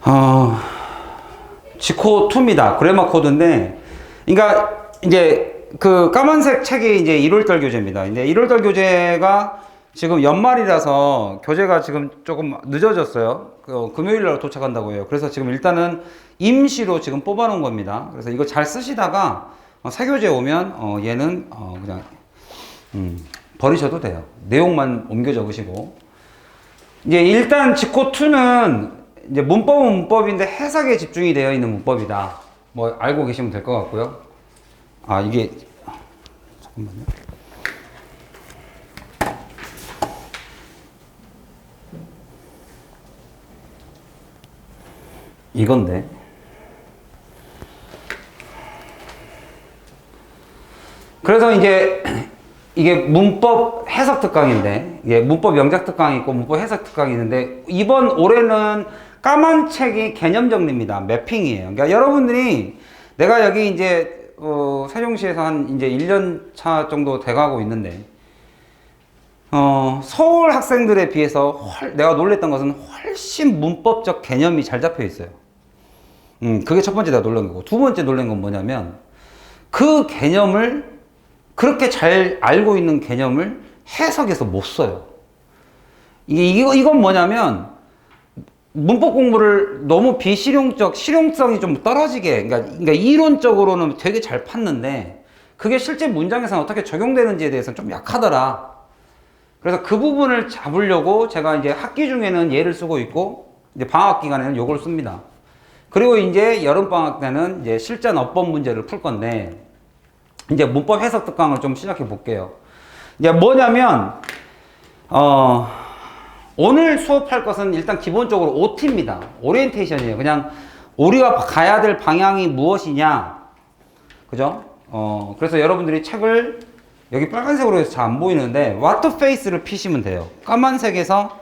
어, 지코2입니다. 그래머 코드인데, 그러니까 이제 그 까만색 책이 이제 1월달 교재입니다. 근데 1월달 교재가 지금 연말이라서 교재가 지금 조금 늦어졌어요. 금요일날 도착한다고 해요. 그래서 지금 일단은 임시로 지금 뽑아놓은 겁니다. 그래서 이거 잘 쓰시다가 새 교재 오면 얘는 그냥 버리셔도 돼요. 내용만 옮겨 적으시고. 이제 일단 지코2는 이제 문법은 문법인데 해석에 집중이 되어 있는 문법이다. 뭐 알고 계시면 될 것 같고요. 아 이게 잠깐만요. 이건데 그래서 이제 이게 문법 해석 특강인데 이게 문법 영작 특강이 있고 문법 해석 특강이 있는데 이번 올해는 까만 책이 개념 정리입니다. 매핑이에요. 그러니까 여러분들이 내가 여기 이제 세종시에서 한 이제 1년 차 정도 돼가고 있는데 서울 학생들에 비해서 내가 놀랬던 것은 훨씬 문법적 개념이 잘 잡혀 있어요. 그게 첫 번째 내가 놀란 거고, 두 번째 놀란 건 뭐냐면 그 개념을 그렇게 잘 알고 있는 개념을 해석해서 못 써요. 이건 뭐냐면 문법 공부를 너무 실용성이 좀 떨어지게, 그러니까 이론적으로는 되게 잘 팠는데 그게 실제 문장에서는 어떻게 적용되는지에 대해서는 좀 약하더라. 그래서 그 부분을 잡으려고 제가 이제 학기 중에는 얘를 쓰고 있고, 이제 방학 기간에는 요걸 씁니다. 그리고 이제 여름방학 때는 이제 실전 어법 문제를 풀 건데, 이제 문법 해석 특강을 좀 시작해 볼게요. 이제 뭐냐면, 오늘 수업할 것은 일단 기본적으로 OT입니다. 오리엔테이션이에요. 그냥 우리가 가야 될 방향이 무엇이냐. 그죠? 그래서 여러분들이 책을 여기 빨간색으로 해서 잘 안 보이는데, what face를 피시면 돼요. 까만색에서,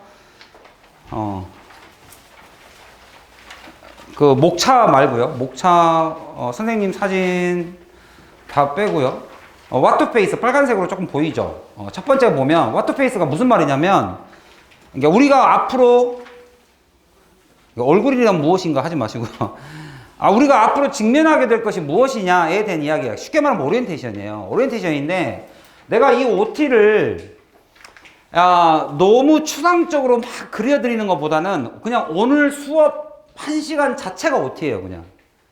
그 목차 말고요. 목차 선생님 사진 다 빼고요. what face 빨간색으로 조금 보이죠. 첫 번째 보면 what face가 무슨 말이냐면, 그러니까 우리가 앞으로 얼굴이란 무엇인가 하지 마시고요. 우리가 앞으로 직면하게 될 것이 무엇이냐에 대한 이야기야. 쉽게 말하면 오리엔테이션이에요. 오리엔테이션인데 내가 이 OT를 너무 추상적으로 막 그려드리는 것보다는 그냥 오늘 수업 1시간 자체가 OT예요. 그냥.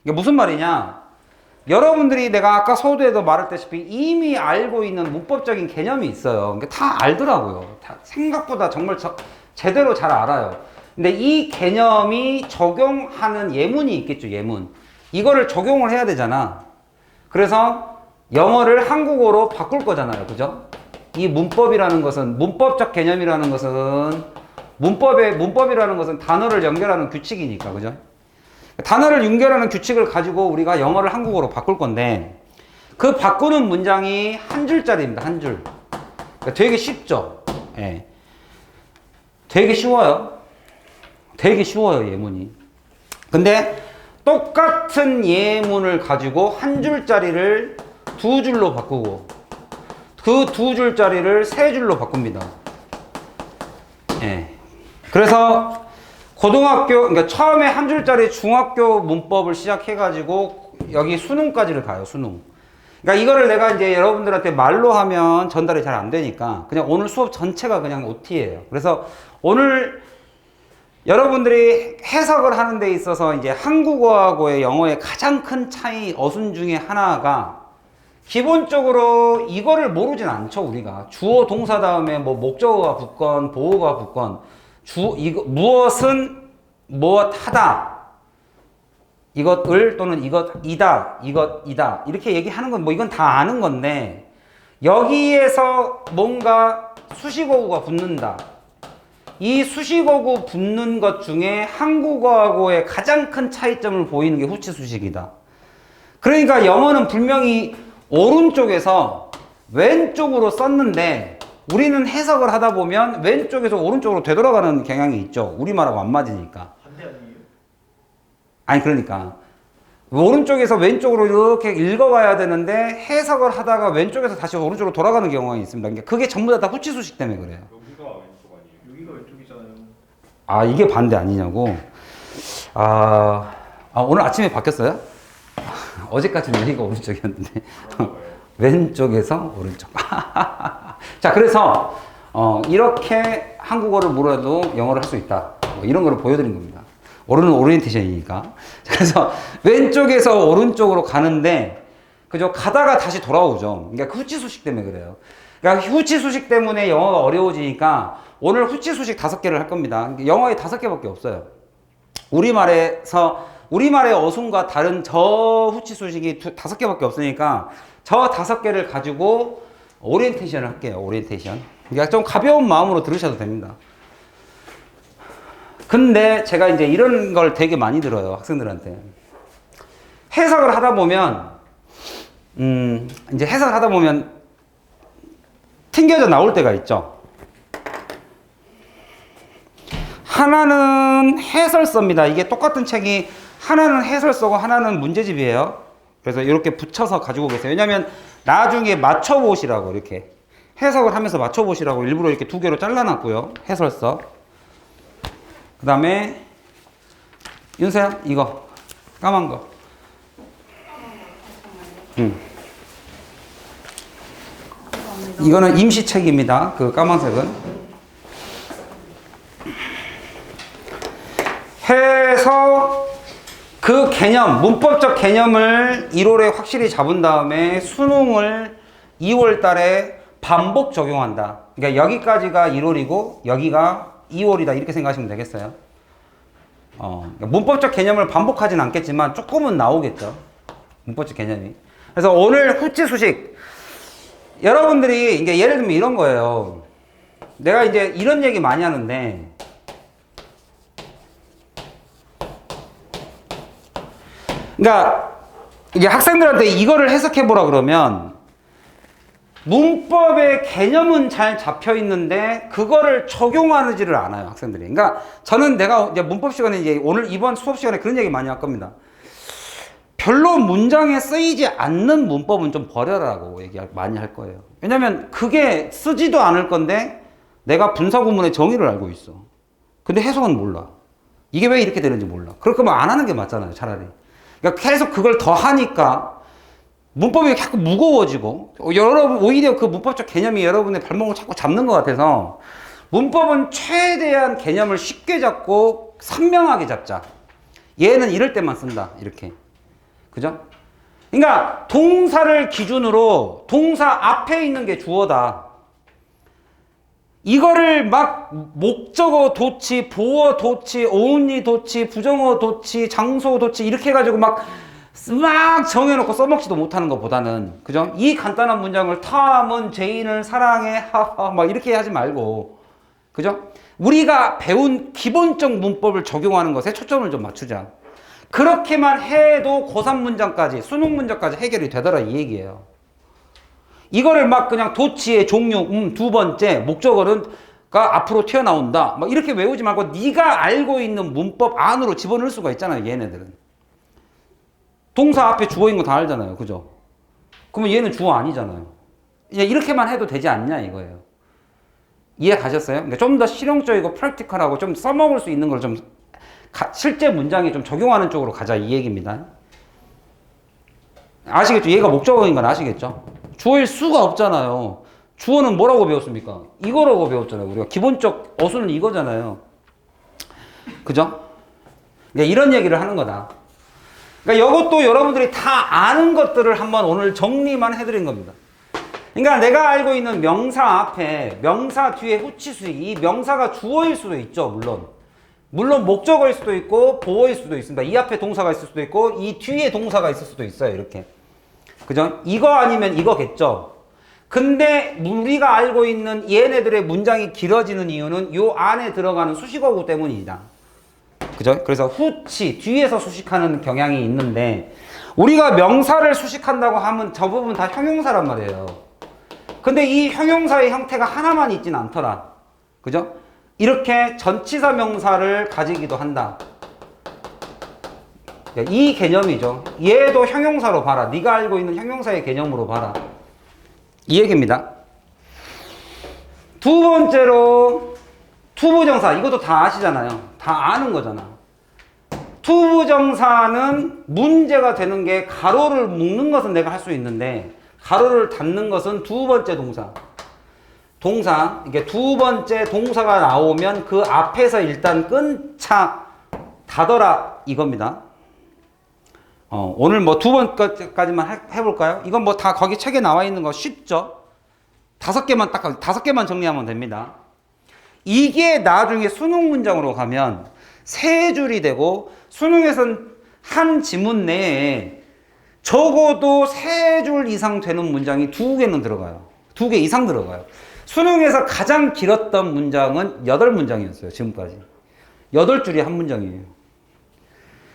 이게 무슨 말이냐? 여러분들이 내가 아까 서두에도 말했다시피 이미 알고 있는 문법적인 개념이 있어요. 그러니까 다 알더라고요. 생각보다 정말 제대로 잘 알아요. 근데 이 개념이 적용하는 예문이 있겠죠. 예문. 이거를 적용을 해야 되잖아. 그래서 영어를 한국어로 바꿀 거잖아요. 그죠? 이 문법이라는 것은, 문법적 개념이라는 것은, 문법이라는 것은 단어를 연결하는 규칙이니까. 그죠? 단어를 연결하는 규칙을 가지고 우리가 영어를 한국어로 바꿀 건데, 그 바꾸는 문장이 한 줄짜리입니다. 한 줄. 그러니까 되게 쉽죠? 예. 되게 쉬워요. 되게 쉬워요, 예문이. 근데 똑같은 예문을 가지고 한 줄짜리를 두 줄로 바꾸고, 그 두 줄짜리를 세 줄로 바꿉니다. 예. 그래서 고등학교, 그러니까 처음에 한 줄짜리 중학교 문법을 시작해가지고 여기 수능까지를 가요, 수능. 그러니까 이거를 내가 이제 여러분들한테 말로 하면 전달이 잘 안 되니까 그냥 오늘 수업 전체가 그냥 OT예요. 그래서 오늘 여러분들이 해석을 하는 데 있어서 이제 한국어하고의 영어의 가장 큰 차이, 어순 중에 하나가 기본적으로 이거를 모르진 않죠, 우리가. 주어 동사 다음에 뭐 목적어가 붙건 보어가 붙건 무엇은 무엇하다, 이것을 또는 이것이다, 이것이다 이렇게 얘기하는 건 뭐 이건 다 아는 건데, 여기에서 뭔가 수식어구가 붙는다. 이 수식어구 붙는 것 중에 한국어하고의 가장 큰 차이점을 보이는 게 후치 수식이다. 그러니까 영어는 분명히 오른쪽에서 왼쪽으로 썼는데 우리는 해석을 하다 보면 왼쪽에서 오른쪽으로 되돌아가는 경향이 있죠. 우리말하고 안 맞으니까. 반대 아니에요? 아니 그러니까 오른쪽에서 왼쪽으로 이렇게 읽어가야 되는데 해석을 하다가 왼쪽에서 다시 오른쪽으로 돌아가는 경우가 있습니다. 그러니까 그게 전부 다 후치 수식 때문에 그래요. 여기가 왼쪽 아니에요? 여기가 왼쪽이잖아요. 아 이게 반대 아니냐고? 오늘 아침에 바뀌었어요? 어제까지는 여기가 오른쪽이었는데 왼쪽에서 오른쪽. 자, 그래서 이렇게 한국어를 몰라도 영어를 할 수 있다. 뭐 이런 거를 보여드린 겁니다. 오른은 오리엔테이션이니까. 그래서 왼쪽에서 오른쪽으로 가는데, 그죠? 가다가 다시 돌아오죠. 그러니까 그 후치 수식 때문에 그래요. 그러니까 후치 수식 때문에 영어가 어려워지니까 오늘 후치 수식 5개를 할 겁니다. 영어에 5개밖에 없어요. 우리말의 어순과 다른 저 후치 수식이 5개밖에 없으니까 저 5개를 가지고 오리엔테이션을 할게요. 오리엔테이션. 그러니까 좀 가벼운 마음으로 들으셔도 됩니다. 근데 제가 이제 이런 걸 되게 많이 들어요. 학생들한테. 해석을 하다 보면, 이제 해석을 하다 보면 튕겨져 나올 때가 있죠. 하나는 해설서입니다. 이게 똑같은 책이 하나는 해설서고 하나는 문제집이에요. 그래서 이렇게 붙여서 가지고 계세요. 왜냐면 나중에 맞춰보시라고 이렇게 해석을 하면서 맞춰보시라고 일부러 이렇게 2개로 잘라놨고요. 해설서. 그 다음에 윤서야 이거 까만 거. 이거는 임시책입니다. 그 까만색은. 해서 그 개념, 문법적 개념을 1월에 확실히 잡은 다음에 수능을 2월 달에 반복 적용한다. 그러니까 여기까지가 1월이고 여기가 2월이다. 이렇게 생각하시면 되겠어요. 그러니까 문법적 개념을 반복하진 않겠지만 조금은 나오겠죠. 문법적 개념이. 그래서 오늘 후치 수식. 여러분들이 이제 예를 들면 이런 거예요. 내가 이제 이런 얘기 많이 하는데, 그러니까 이게 학생들한테 이거를 해석해 보라 그러면 문법의 개념은 잘 잡혀 있는데 그거를 적용하지를 않아요, 학생들이. 그러니까 저는 내가 이제 문법 시간에 이제 오늘 이번 수업 시간에 그런 얘기 많이 할 겁니다. 별로 문장에 쓰이지 않는 문법은 좀 버려라고 얘기 많이 할 거예요. 왜냐면 그게 쓰지도 않을 건데 내가 분사구문의 정의를 알고 있어. 근데 해석은 몰라. 이게 왜 이렇게 되는지 몰라. 그럴 거면 안 하는 게 맞잖아요, 차라리. 그러니까 계속 그걸 더 하니까 문법이 자꾸 무거워지고, 여러분, 오히려 그 문법적 개념이 여러분의 발목을 자꾸 잡는 것 같아서 문법은 최대한 개념을 쉽게 잡고 선명하게 잡자. 얘는 이럴 때만 쓴다. 이렇게. 그죠? 그러니까 동사를 기준으로 동사 앞에 있는 게 주어다. 이거를 막 목적어 도치, 보어 도치, only 도치, 부정어 도치, 장소 도치 이렇게 해가지고 막 정해놓고 써먹지도 못하는 것보다는, 그죠? 이 간단한 문장을 탐은 제인을 사랑해 하하 막 이렇게 하지 말고, 그죠? 우리가 배운 기본적 문법을 적용하는 것에 초점을 좀 맞추자. 그렇게만 해도 고3 문장까지, 수능 문장까지 해결이 되더라 이 얘기예요. 이거를 막 그냥 도치의 종류, 두 번째, 목적어가 앞으로 튀어나온다. 막 이렇게 외우지 말고 네가 알고 있는 문법 안으로 집어넣을 수가 있잖아요, 얘네들은. 동사 앞에 주어 있는 거 다 알잖아요, 그죠? 그러면 얘는 주어 아니잖아요. 이렇게만 해도 되지 않냐 이거예요. 이해 가셨어요? 그러니까 좀 더 실용적이고 프랙티컬하고 좀 써먹을 수 있는 걸 좀 실제 문장에 좀 적용하는 쪽으로 가자 이 얘기입니다. 아시겠죠? 얘가 목적어인 건 아시겠죠? 주어일 수가 없잖아요. 주어는 뭐라고 배웠습니까? 이거라고 배웠잖아요. 우리가 기본적 어순은 이거잖아요. 그죠? 그러니까 이런 얘기를 하는 거다. 그러니까 이것도 여러분들이 다 아는 것들을 한번 오늘 정리만 해드린 겁니다. 그러니까 내가 알고 있는 명사 앞에 명사 뒤에 후치수식, 이 명사가 주어일 수도 있죠. 물론 목적어일 수도 있고 보어일 수도 있습니다. 이 앞에 동사가 있을 수도 있고 이 뒤에 동사가 있을 수도 있어요. 이렇게. 그죠? 이거 아니면 이거겠죠. 근데 우리가 알고 있는 얘네들의 문장이 길어지는 이유는 요 안에 들어가는 수식어구 때문이다. 그죠? 그래서 후치, 뒤에서 수식하는 경향이 있는데 우리가 명사를 수식한다고 하면 저 부분 다 형용사란 말이에요. 근데 이 형용사의 형태가 하나만 있진 않더라. 그죠? 이렇게 전치사 명사를 가지기도 한다. 이 개념이죠. 얘도 형용사로 봐라. 네가 알고 있는 형용사의 개념으로 봐라. 이 얘기입니다. 두 번째로 투부정사. 이것도 다 아시잖아요. 다 아는 거잖아. 투부정사는 문제가 되는 게 가로를 묶는 것은 내가 할 수 있는데 가로를 닫는 것은 두 번째 동사, 이게 두 번째 동사가 나오면 그 앞에서 일단 끈차 닫아라 이겁니다. 오늘 뭐 두 번까지만 해볼까요? 이건 뭐 다 거기 책에 나와 있는 거 쉽죠? 다섯 개만 정리하면 됩니다. 이게 나중에 수능 문장으로 가면 세 줄이 되고 수능에선 한 지문 내에 적어도 세 줄 이상 되는 문장이 두 개는 들어가요. 두 개 이상 들어가요. 수능에서 가장 길었던 문장은 8문장이었어요. 지금까지. 8줄이 한 문장이에요.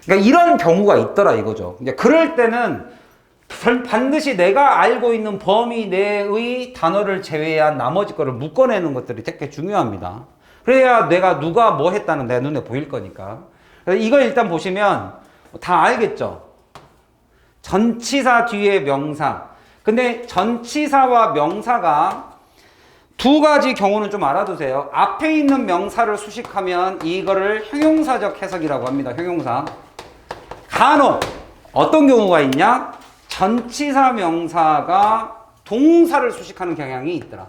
그러니까 이런 경우가 있더라 이거죠. 이제 그럴 때는 반드시 내가 알고 있는 범위 내의 단어를 제외한 나머지 거를 묶어내는 것들이 되게 중요합니다. 그래야 내가 누가 뭐 했다는 내 눈에 보일 거니까. 그래서 이걸 일단 보시면 다 알겠죠? 전치사 뒤에 명사. 근데 전치사와 명사가 두 가지 경우는 좀 알아두세요. 앞에 있는 명사를 수식하면 이거를 형용사적 해석이라고 합니다. 형용사. 간혹 어떤 경우가 있냐? 전치사 명사가 동사를 수식하는 경향이 있더라.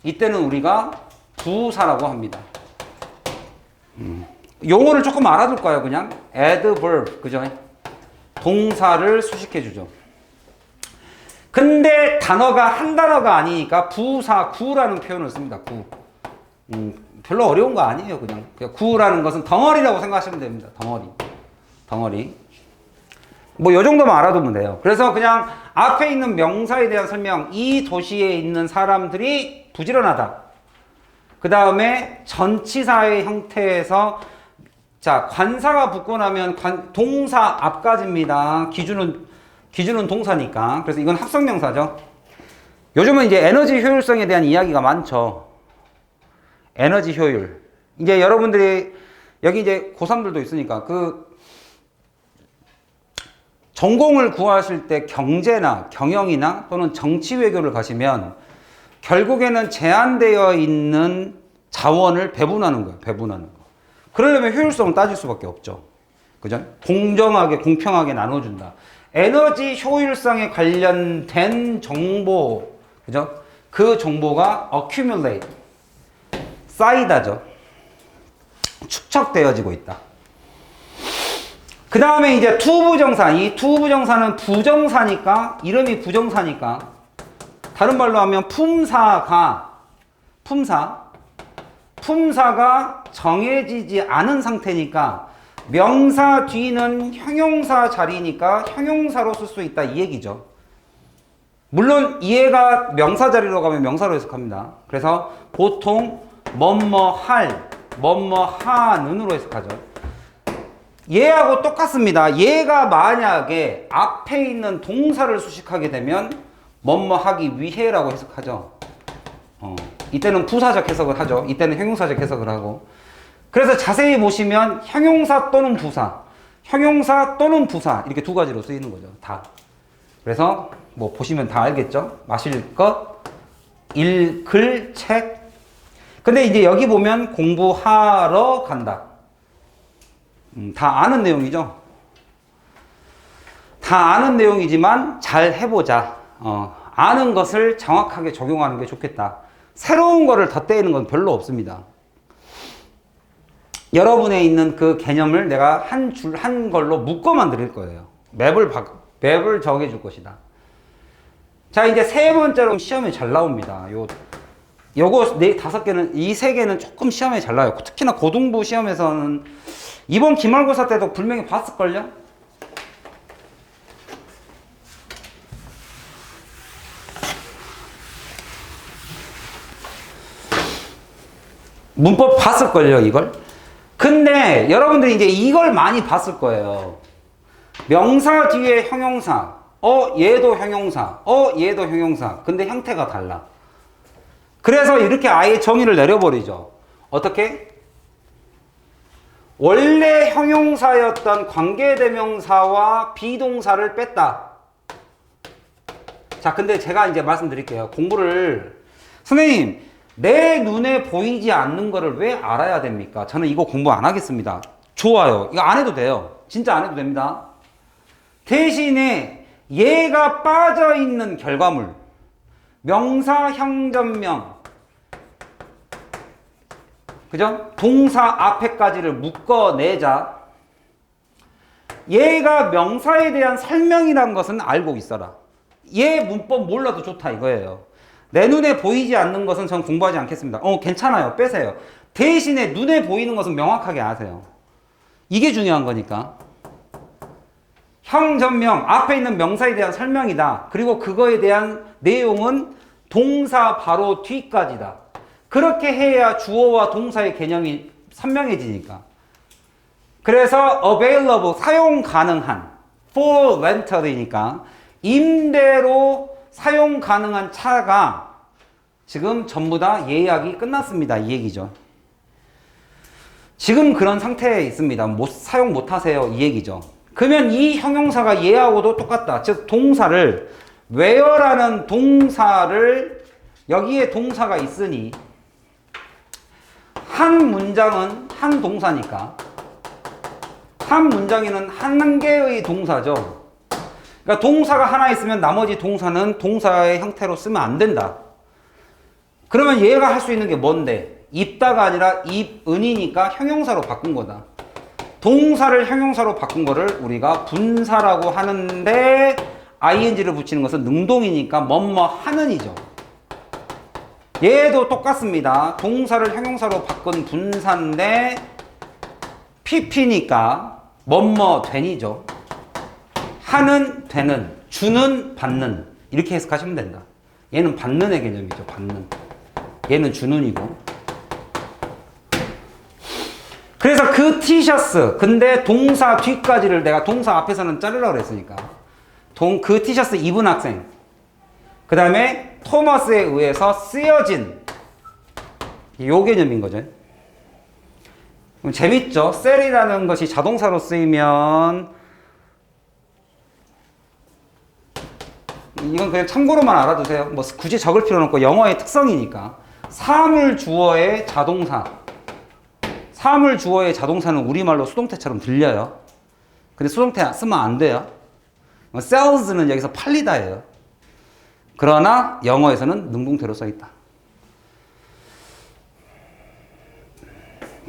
이때는 우리가 부사라고 합니다. 용어를 조금 알아둘까요? 그냥 adverb, 그죠? 동사를 수식해주죠. 근데 단어가 한 단어가 아니니까 부사, 구라는 표현을 씁니다. 구. 별로 어려운 거 아니에요. 그냥 구라는 것은 덩어리라고 생각하시면 됩니다. 덩어리. 뭐 요 정도만 알아두면 돼요. 그래서 그냥 앞에 있는 명사에 대한 설명, 이 도시에 있는 사람들이 부지런하다. 그 다음에 전치사의 형태에서 자, 관사가 붙고 나면 동사 앞까지입니다. 기준은 동사니까. 그래서 이건 합성명사죠. 요즘은 이제 에너지 효율성에 대한 이야기가 많죠. 에너지 효율. 이제 여러분들이 여기 이제 고3들도 있으니까 전공을 구하실 때 경제나 경영이나 또는 정치 외교를 가시면 결국에는 제한되어 있는 자원을 배분하는 거예요. 그러려면 효율성을 따질 수밖에 없죠. 그죠? 공정하게, 공평하게 나눠준다. 에너지 효율성에 관련된 정보, 그죠? 그 정보가 accumulate, 쌓이다죠. 축적되어지고 있다. 그 다음에 이제 투부정사. 이 투부정사는 부정사니까, 이름이 부정사니까, 다른 말로 하면 품사가 정해지지 않은 상태니까 명사 뒤는 형용사 자리니까 형용사로 쓸 수 있다 이 얘기죠. 물론 이해가 명사 자리로 가면 명사로 해석합니다. 그래서 보통 뭐뭐할, 뭐뭐하는으로 해석하죠. 얘하고 똑같습니다. 얘가 만약에 앞에 있는 동사를 수식하게 되면 뭐뭐하기 위해라고 해석하죠. 이때는 부사적 해석을 하죠. 이때는 형용사적 해석을 하고. 그래서 자세히 보시면 형용사 또는 부사, 형용사 또는 부사 이렇게 두 가지로 쓰이는 거죠. 다. 그래서 뭐 보시면 다 알겠죠. 마실 것, 읽을 책. 근데 이제 여기 보면 공부하러 간다. 다 아는 내용이죠. 다 아는 내용이지만 잘 해보자. 아는 것을 정확하게 적용하는 게 좋겠다. 새로운 거를 덧대는 건 별로 없습니다. 여러분에 있는 그 개념을 내가 한 걸로 묶어만 드릴 거예요. 맵을 정해줄 것이다. 자, 이제 세 번째로 시험에 잘 나옵니다. 요거 다섯 개는, 이 세 개는 조금 시험에 잘 나와요. 특히나 고등부 시험에서는 이번 기말고사 때도 분명히 봤을걸요? 문법 봤을걸요, 이걸? 근데 여러분들이 이제 이걸 많이 봤을 거예요. 명사 뒤에 형용사. 얘도 형용사. 얘도 형용사. 근데 형태가 달라. 그래서 이렇게 아예 정의를 내려버리죠. 어떻게? 원래 형용사였던 관계대명사와 비동사를 뺐다. 자, 근데 제가 이제 말씀드릴게요. 공부를, 선생님, 내 눈에 보이지 않는 거를 왜 알아야 됩니까? 저는 이거 공부 안 하겠습니다. 좋아요. 이거 안 해도 돼요. 진짜 안 해도 됩니다. 대신에 얘가 빠져있는 결과물, 명사, 형전명, 그죠? 동사 앞에까지를 묶어내자. 얘가 명사에 대한 설명이란 것은 알고 있어라. 얘 문법 몰라도 좋다 이거예요. 내 눈에 보이지 않는 것은 전 공부하지 않겠습니다. 괜찮아요. 빼세요. 대신에 눈에 보이는 것은 명확하게 아세요. 이게 중요한 거니까. 형전명, 앞에 있는 명사에 대한 설명이다. 그리고 그거에 대한 내용은 동사 바로 뒤까지다. 그렇게 해야 주어와 동사의 개념이 선명해지니까. 그래서 available, 사용 가능한, for rental이니까 임대로 사용 가능한 차가 지금 전부 다 예약이 끝났습니다. 이 얘기죠. 지금 그런 상태에 있습니다. 사용 못 하세요. 이 얘기죠. 그러면 이 형용사가 얘하고도 똑같다. 즉 동사를 where라는 동사를 여기에 동사가 있으니 한 문장은 한 동사니까 한 문장에는 한 개의 동사죠. 그러니까 동사가 하나 있으면 나머지 동사는 동사의 형태로 쓰면 안 된다. 그러면 얘가 할 수 있는 게 뭔데? 입다가 아니라 입은이니까 형용사로 바꾼 거다. 동사를 형용사로 바꾼 거를 우리가 분사라고 하는데 ing를 붙이는 것은 능동이니까 뭐뭐 하는이죠. 얘도 똑같습니다. 동사를 형용사로 바꾼 분사인데 pp니까 뭐뭐 된이죠. 하는 되는, 주는 받는 이렇게 해석하시면 된다. 얘는 받는의 개념이죠. 받는. 얘는 주는이고. 그래서 그 티셔츠, 근데 동사 뒤까지를 내가 동사 앞에서는 자르라고 그랬으니까 그 티셔츠 입은 학생, 그 다음에 토머스에 의해서 쓰여진 요 개념인 거죠. 재밌죠? 셀이라는 것이 자동사로 쓰이면 이건 그냥 참고로만 알아두세요. 뭐 굳이 적을 필요는 없고 영어의 특성이니까. 사물 주어의 자동사, 사물 주어의 자동사는 우리말로 수동태처럼 들려요. 근데 수동태 쓰면 안 돼요. sells는 여기서 팔리다예요. 그러나 영어에서는 능동태로 써있다.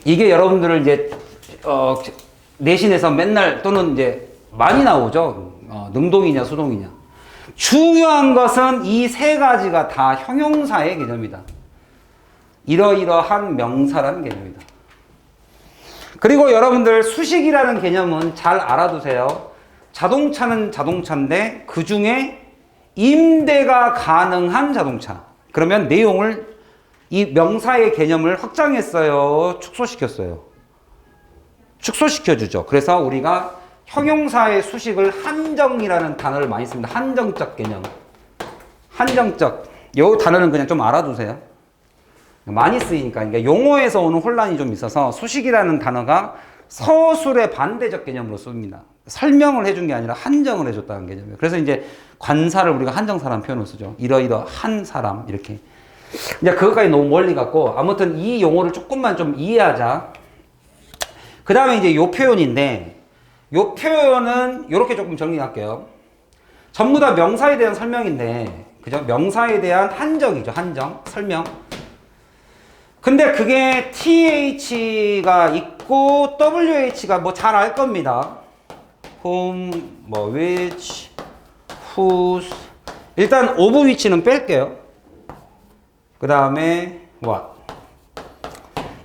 이게 여러분들을 이제 내신에서 맨날 또는 이제 많이 나오죠. 능동이냐 수동이냐. 중요한 것은 이 세 가지가 다 형용사의 개념이다. 이러이러한 명사라는 개념이다. 그리고 여러분들 수식이라는 개념은 잘 알아두세요. 자동차는 자동차인데 그 중에 임대가 가능한 자동차. 그러면 내용을 이 명사의 개념을 확장했어요? 축소시켰어요? 축소시켜주죠. 그래서 우리가 형용사의 수식을 한정이라는 단어를 많이 씁니다. 한정적 개념. 한정적. 이 단어는 그냥 좀 알아두세요. 많이 쓰이니까. 그러니까 용어에서 오는 혼란이 좀 있어서 수식이라는 단어가 서술의 반대적 개념으로 씁니다. 설명을 해준 게 아니라 한정을 해줬다는 개념이에요. 그래서 이제 관사를 우리가 한정사라는 표현을 쓰죠. 이러이러한 사람 이렇게. 이제 그것까지 너무 멀리 갔고 아무튼 이 용어를 조금만 좀 이해하자. 그 다음에 이제 요 표현인데 요 표현은 이렇게 조금 정리할게요. 전부 다 명사에 대한 설명인데 그죠? 명사에 대한 한정이죠. 한정, 설명. 근데 그게 TH가 있고 WH가 뭐 잘 알 겁니다. whom, 뭐 which, whose. 일단 of which는 뺄게요. 그 다음에 what.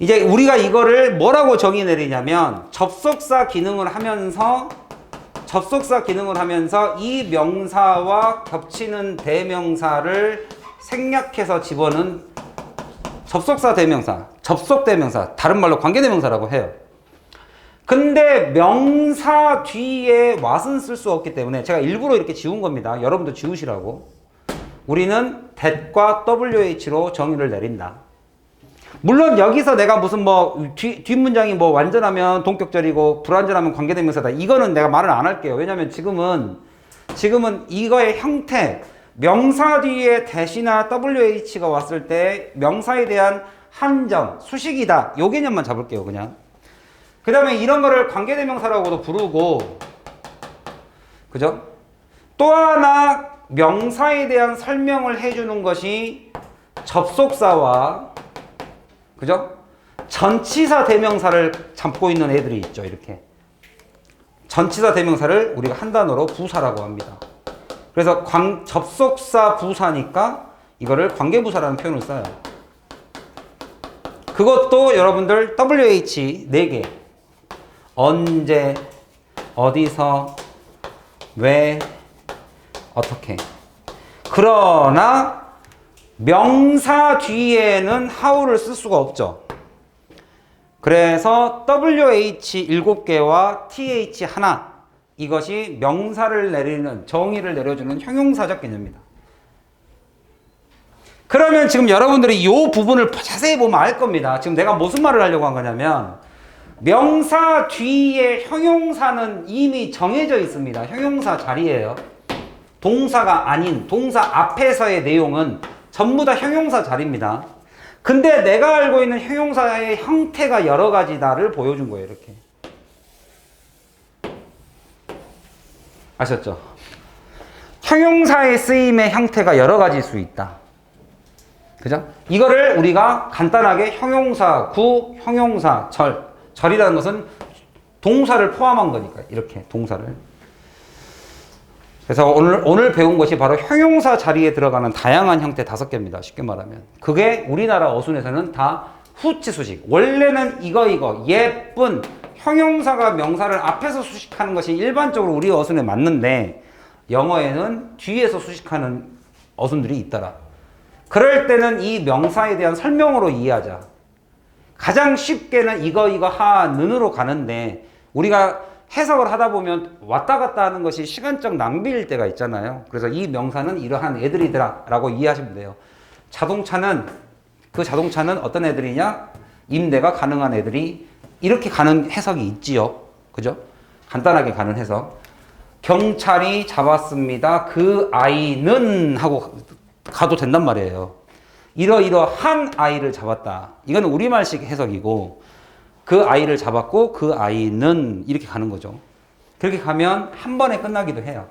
이제 우리가 이거를 뭐라고 정의 내리냐면 접속사 기능을 하면서 이 명사와 겹치는 대명사를 생략해서 집어넣은 접속사 대명사, 접속 대명사, 다른 말로 관계 대명사라고 해요. 근데 명사 뒤에 what은 쓸 수 없기 때문에 제가 일부러 이렇게 지운 겁니다. 여러분도 지우시라고. 우리는 that과 WH로 정의를 내린다. 물론 여기서 내가 무슨 뭐 뒷문장이 뭐 완전하면 동격절이고 불완전하면 관계대명사다. 이거는 내가 말을 안 할게요. 왜냐면 지금은 이거의 형태, 명사 뒤에 that이나 WH가 왔을 때 명사에 대한 한정, 수식이다. 요 개념만 잡을게요, 그냥. 그 다음에 이런 거를 관계대명사라고도 부르고, 그죠? 또 하나 명사에 대한 설명을 해주는 것이 접속사와, 그죠? 전치사 대명사를 잡고 있는 애들이 있죠. 이렇게 전치사 대명사를 우리가 한 단어로 부사라고 합니다. 그래서 접속사 부사니까 이거를 관계부사라는 표현을 써요. 그것도 여러분들 WH 4개. 언제, 어디서, 왜, 어떻게. 그러나 명사 뒤에는 how를 쓸 수가 없죠. 그래서 WH 7개와 TH 하나, 이것이 명사를 내리는, 정의를 내려주는 형용사적 개념입니다. 그러면 지금 여러분들이 이 부분을 자세히 보면 알 겁니다. 지금 내가 무슨 말을 하려고 한 거냐면, 명사 뒤에 형용사는 이미 정해져 있습니다. 형용사 자리예요. 동사가 아닌 동사 앞에서의 내용은 전부 다 형용사 자리입니다. 근데 내가 알고 있는 형용사의 형태가 여러 가지다를 보여준 거예요. 이렇게. 아셨죠? 형용사의 쓰임의 형태가 여러 가지일 수 있다. 그죠? 이거를 우리가 간단하게 형용사 구, 형용사 절이라는 것은 동사를 포함한 거니까. 이렇게 동사를. 그래서 오늘 배운 것이 바로 형용사 자리에 들어가는 다양한 형태 5개입니다. 쉽게 말하면. 그게 우리나라 어순에서는 다 후치 수식. 원래는 이거 예쁜 형용사가 명사를 앞에서 수식하는 것이 일반적으로 우리 어순에 맞는데 영어에는 뒤에서 수식하는 어순들이 있더라. 그럴 때는 이 명사에 대한 설명으로 이해하자. 가장 쉽게는 이거 하는으로 가는데 우리가 해석을 하다 보면 왔다 갔다 하는 것이 시간적 낭비일 때가 있잖아요. 그래서 이 명사는 이러한 애들이더라 라고 이해하시면 돼요. 자동차는 어떤 애들이냐? 임대가 가능한 애들이 이렇게 가는 해석이 있지요. 그죠? 간단하게 가는 해석. 경찰이 잡았습니다. 그 아이는 하고 가도 된단 말이에요. 이러이러한 아이를 잡았다. 이건 우리말식 해석이고 그 아이를 잡았고 그 아이는 이렇게 가는 거죠. 그렇게 가면 한 번에 끝나기도 해요.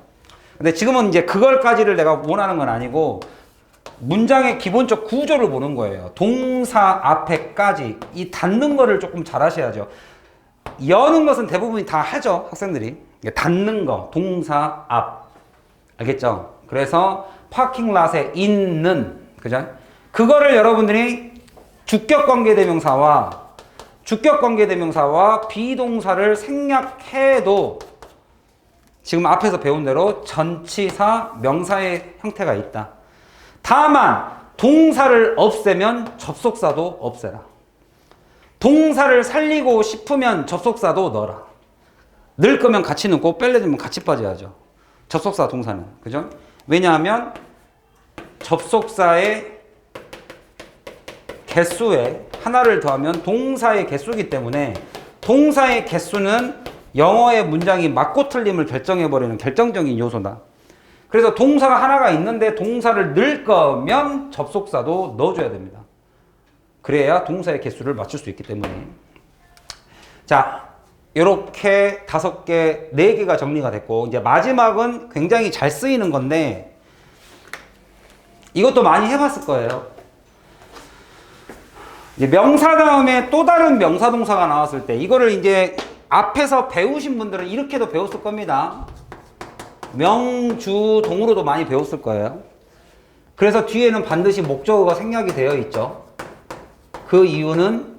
근데 지금은 이제 그걸까지를 내가 원하는 건 아니고 문장의 기본적 구조를 보는 거예요. 동사 앞에까지 이 닫는 거를 조금 잘 하셔야죠. 여는 것은 대부분이 다 하죠. 학생들이. 닫는 거 동사 앞. 알겠죠? 그래서 파킹랏에 있는, 그죠? 그거를 여러분들이 주격관계대명사와 비동사를 생략해도 지금 앞에서 배운 대로 전치사, 명사의 형태가 있다. 다만 동사를 없애면 접속사도 없애라. 동사를 살리고 싶으면 접속사도 넣어라. 넣을 거면 같이 넣고 빼려면 같이 빠져야죠. 접속사 동사는. 그죠? 왜냐하면 접속사의 개수에 하나를 더하면 동사의 개수이기 때문에 동사의 개수는 영어의 문장이 맞고 틀림을 결정해버리는 결정적인 요소다. 그래서 동사가 하나가 있는데 동사를 넣을 거면 접속사도 넣어줘야 됩니다. 그래야 동사의 개수를 맞출 수 있기 때문에. 자, 이렇게 5개, 4개가 정리가 됐고 이제 마지막은 굉장히 잘 쓰이는 건데 이것도 많이 해봤을 거예요. 이제 명사 다음에 또 다른 명사 동사가 나왔을 때 이거를 이제 앞에서 배우신 분들은 이렇게도 배웠을 겁니다. 명주동으로도 많이 배웠을 거예요. 그래서 뒤에는 반드시 목적어가 생략이 되어 있죠. 그 이유는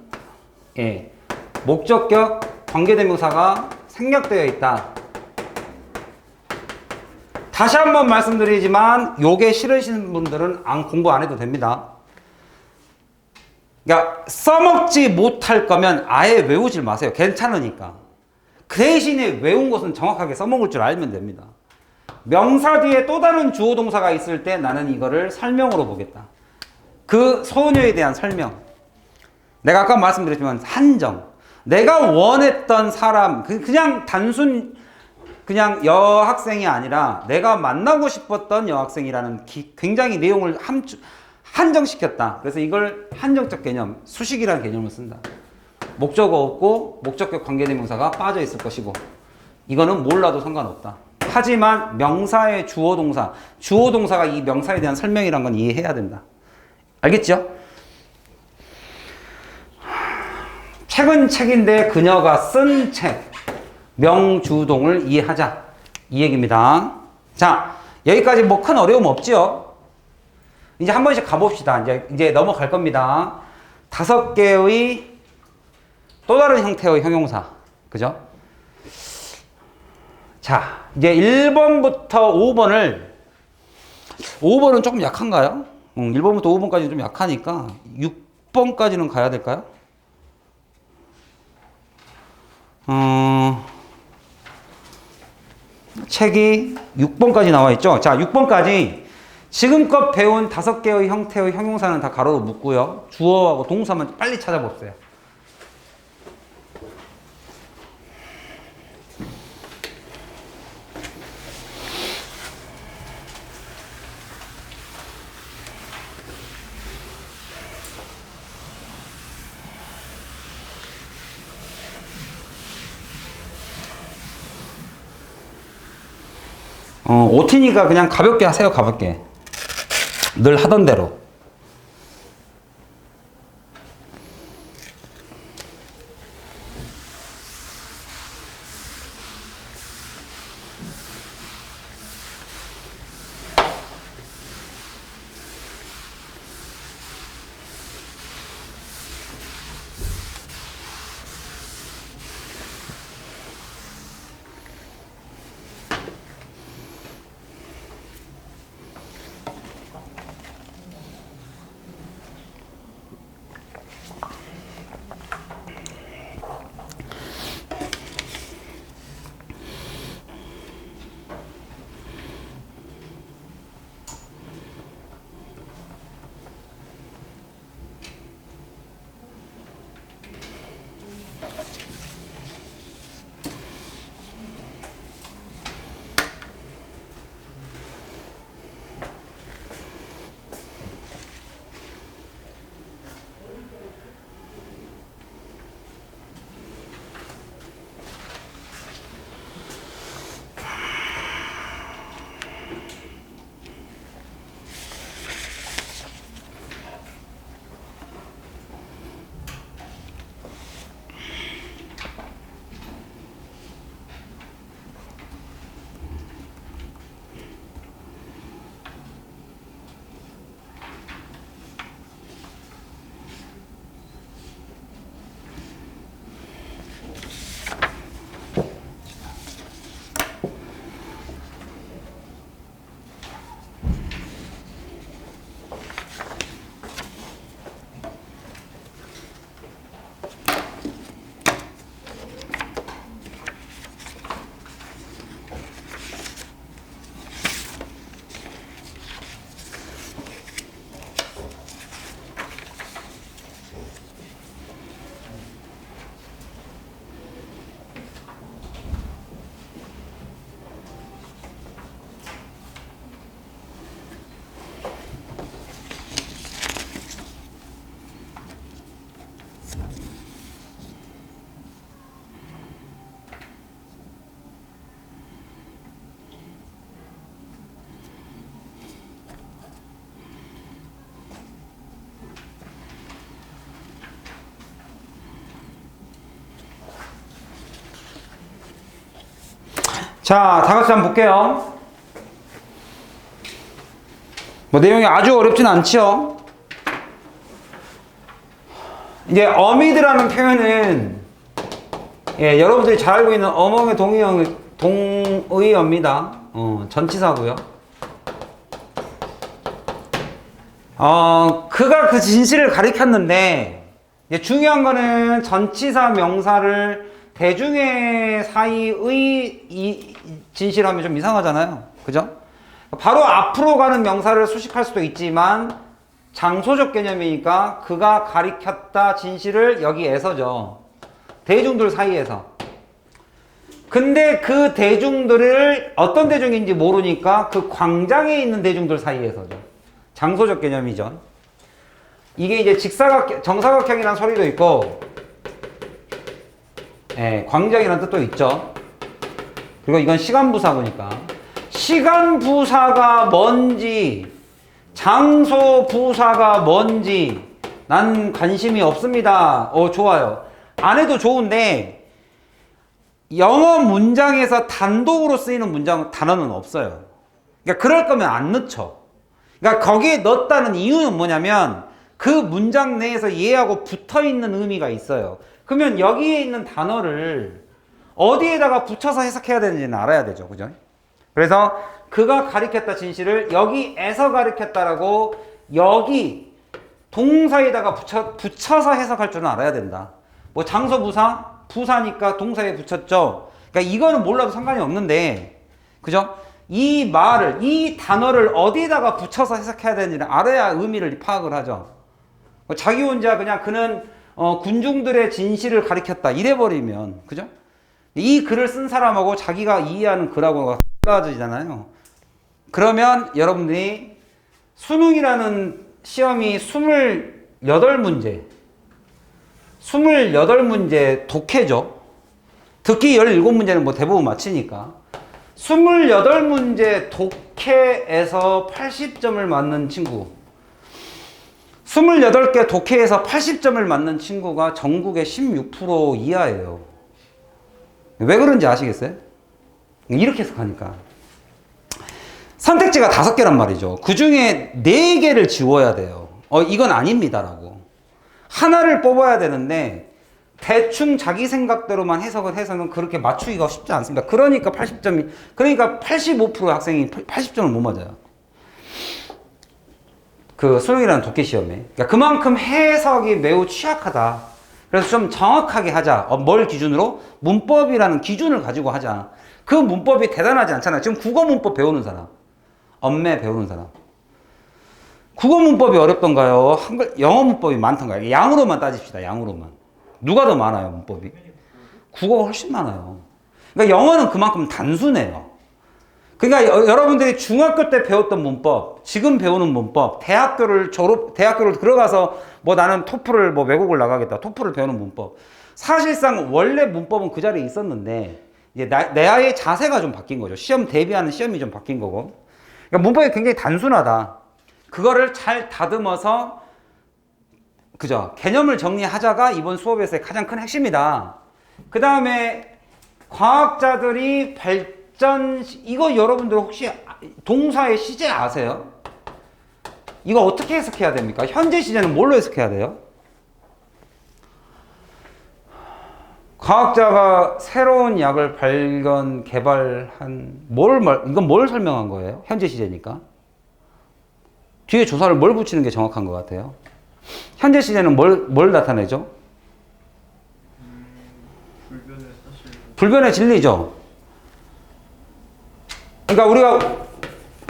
목적격 관계대명사가 생략되어 있다. 다시 한번 말씀드리지만 요게 싫으신 분들은 공부 안 해도 됩니다. 그러니까 써먹지 못할 거면 아예 외우질 마세요. 괜찮으니까. 그 대신에 외운 것은 정확하게 써먹을 줄 알면 됩니다. 명사 뒤에 또 다른 주어 동사가 있을 때 나는 이거를 설명으로 보겠다. 그 소녀에 대한 설명. 내가 아까 말씀드렸지만 한정. 내가 원했던 사람, 그냥 단순 그냥 여학생이 아니라 내가 만나고 싶었던 여학생이라는 굉장히 내용을 한정시켰다. 그래서 이걸 한정적 개념, 수식이라는 개념을 쓴다. 목적어 없고 목적격 관계대명사가 빠져 있을 것이고 이거는 몰라도 상관없다. 하지만 명사의 주어 동사, 주어 동사가 이 명사에 대한 설명이란 건 이해해야 된다. 알겠죠? 책은 책인데 그녀가 쓴 책. 명주동을 이해하자. 이 얘기입니다. 자, 여기까지 뭐 큰 어려움 없죠? 이제 한 번씩 가봅시다. 이제 넘어갈 겁니다. 5개의 또 다른 형태의 형용사. 그죠? 자, 이제 1번부터 5번은 조금 약한가요? 1번부터 5번까지는 좀 약하니까 6번까지는 가야 될까요? 책이 6번까지 나와 있죠. 자, 6번까지 지금껏 배운 5개의 형태의 형용사는 다 가로로 묶고요. 주어하고 동사만 빨리 찾아보세요. OT니까 그냥 가볍게 하세요, 가볍게. 늘 하던 대로. 자, 다 같이 한번 볼게요. 뭐 내용이 아주 어렵진 않죠. 이제 어미드라는 표현은 여러분들이 잘 알고 있는 어멍의 동의어입니다. 전치사고요. 그가 그 진실을 가리켰는데 중요한 거는 전치사 명사를 대중의 사이의 이 진실하면 좀 이상하잖아요. 그죠? 바로 앞으로 가는 명사를 수식할 수도 있지만 장소적 개념이니까 그가 가리켰다 진실을 여기에서죠. 대중들 사이에서. 근데 그 대중들을 어떤 대중인지 모르니까 그 광장에 있는 대중들 사이에서죠. 장소적 개념이죠. 이게 이제 정사각형이라는 소리도 있고 예, 광적이라는 뜻도 있죠. 그리고 이건 시간부사구니까. 시간부사가 뭔지, 장소부사가 뭔지 난 관심이 없습니다. 좋아요. 안 해도 좋은데 영어 문장에서 단독으로 쓰이는 단어는 없어요. 그러니까 그럴 거면 안 넣죠. 그러니까 거기에 넣었다는 이유는 뭐냐면 그 문장 내에서 얘하고 붙어있는 의미가 있어요. 그러면 여기에 있는 단어를 어디에다가 붙여서 해석해야 되는지는 알아야 되죠. 그죠? 그래서 그가 가리켰다 진실을 여기에서 가리켰다라고 여기 동사에다가 붙여서 해석할 줄은 알아야 된다. 뭐 장소 부사? 부사니까 동사에 붙였죠. 그러니까 이거는 몰라도 상관이 없는데, 그죠? 이 말을, 이 단어를 어디에다가 붙여서 해석해야 되는지를 알아야 의미를 파악을 하죠. 자기 혼자 그냥 그는 군중들의 진실을 가리켰다 이래버리면, 그죠? 이 글을 쓴 사람하고 자기가 이해하는 글하고 달라지잖아요. 그러면 여러분들이 수능이라는 시험이 28문제, 28문제 독해죠. 듣기 17문제는 뭐 대부분 맞히니까. 28문제 독해에서 80점을 맞는 친구, 28개 독해에서 80점을 맞는 친구가 전국의 16% 이하예요. 왜 그런지 아시겠어요? 이렇게 해석하니까. 선택지가 5개란 말이죠. 그 중에 4개를 지워야 돼요. 이건 아닙니다라고. 하나를 뽑아야 되는데 대충 자기 생각대로만 해석을 해서는 그렇게 맞추기가 쉽지 않습니다. 그러니까 85%의 학생이 80점을 못 맞아요. 그 수능이라는 독해 시험에. 그러니까 그만큼 해석이 매우 취약하다. 그래서 좀 정확하게 하자. 뭘 기준으로? 문법이라는 기준을 가지고 하자. 그 문법이 대단하지 않잖아요. 지금 국어 문법 배우는 사람, 언매 배우는 사람. 국어 문법이 어렵던가요? 영어 문법이 많던가요? 양으로만 따집시다. 양으로만. 누가 더 많아요, 문법이? 국어가 훨씬 많아요. 그러니까 영어는 그만큼 단순해요. 그러니까 여러분들이 중학교 때 배웠던 문법, 지금 배우는 문법, 대학교를 들어가서 뭐 나는 토플을 뭐 외국을 나가겠다, 토플을 배우는 문법. 사실상 원래 문법은 그 자리에 있었는데 이제 내 아이의 자세가 좀 바뀐 거죠. 시험 대비하는 시험이 좀 바뀐 거고. 그러니까 문법이 굉장히 단순하다. 그거를 잘 다듬어서, 그죠? 개념을 정리하자가 이번 수업에서의 가장 큰 핵심이다. 그 다음에 과학자들이 이거 여러분들 혹시 동사의 시제 아세요? 이거 어떻게 해석해야 됩니까? 현재 시제는 뭘로 해석해야 돼요? 과학자가 새로운 약을 개발한, 이건 뭘 설명한 거예요? 현재 시제니까. 뒤에 조사를 뭘 붙이는 게 정확한 것 같아요? 현재 시제는 뭘 나타내죠? 불변의 진리죠. 그러니까 우리가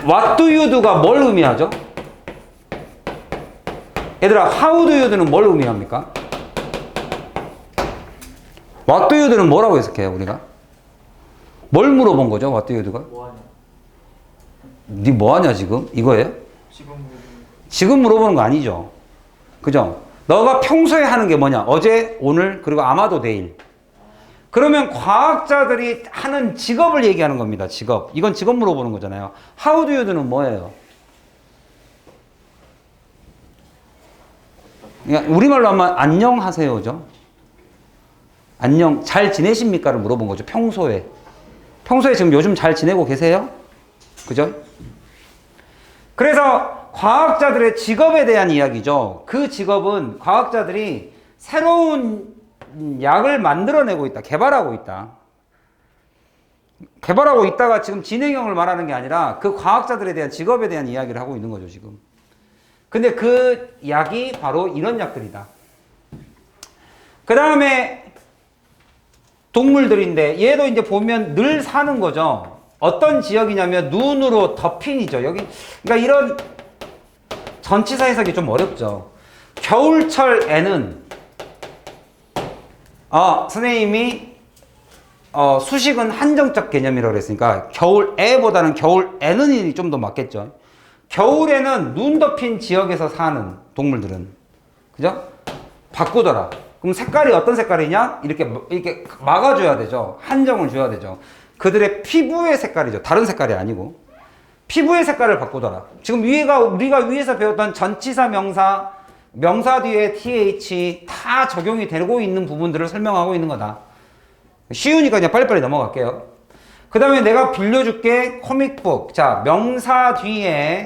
what do you do가 뭘 의미하죠? 얘들아, how do you do는 뭘 의미합니까? what do you do는 뭐라고 해석해요, 우리가? 뭘 물어본 거죠, what do you do가? 뭐하냐? 니 뭐하냐, 지금? 이거예요? 지금 물어보는 거 아니죠. 그죠? 너가 평소에 하는 게 뭐냐? 어제, 오늘, 그리고 아마도 내일. 그러면 과학자들이 하는 직업을 얘기하는 겁니다. 직업. 이건 직업 물어보는 거잖아요. How do you do는 뭐예요? 그러니까 우리말로 하면 안녕하세요죠. 안녕, 잘 지내십니까를 물어본 거죠. 평소에. 평소에 지금 요즘 잘 지내고 계세요? 그죠? 그래서 과학자들의 직업에 대한 이야기죠. 그 직업은 과학자들이 새로운 약을 만들어내고 있다. 개발하고 있다. 개발하고 있다가 지금 진행형을 말하는 게 아니라 그 과학자들에 대한 직업에 대한 이야기를 하고 있는 거죠, 지금. 근데 그 약이 바로 이런 약들이다. 그 다음에 동물들인데 얘도 이제 보면 늘 사는 거죠. 어떤 지역이냐면 눈으로 덮인 이죠. 여기, 그러니까 이런 전치사 해석이 좀 어렵죠. 겨울철에는 선생님이 수식은 한정적 개념이라고 그랬으니까 겨울에보다는 겨울에는이 좀 더 맞겠죠. 겨울에는 눈 덮인 지역에서 사는 동물들은, 그죠? 바꾸더라. 그럼 색깔이 어떤 색깔이냐? 이렇게 막아줘야 되죠. 한정을 줘야 되죠. 그들의 피부의 색깔이죠. 다른 색깔이 아니고. 피부의 색깔을 바꾸더라. 지금 우리가 위에서 배웠던 전치사 명사, 명사 뒤에 th 다 적용이 되고 있는 부분들을 설명하고 있는 거다. 쉬우니까 그냥 빨리빨리 넘어갈게요. 그 다음에 내가 빌려줄게 코믹북. 자, 명사 뒤에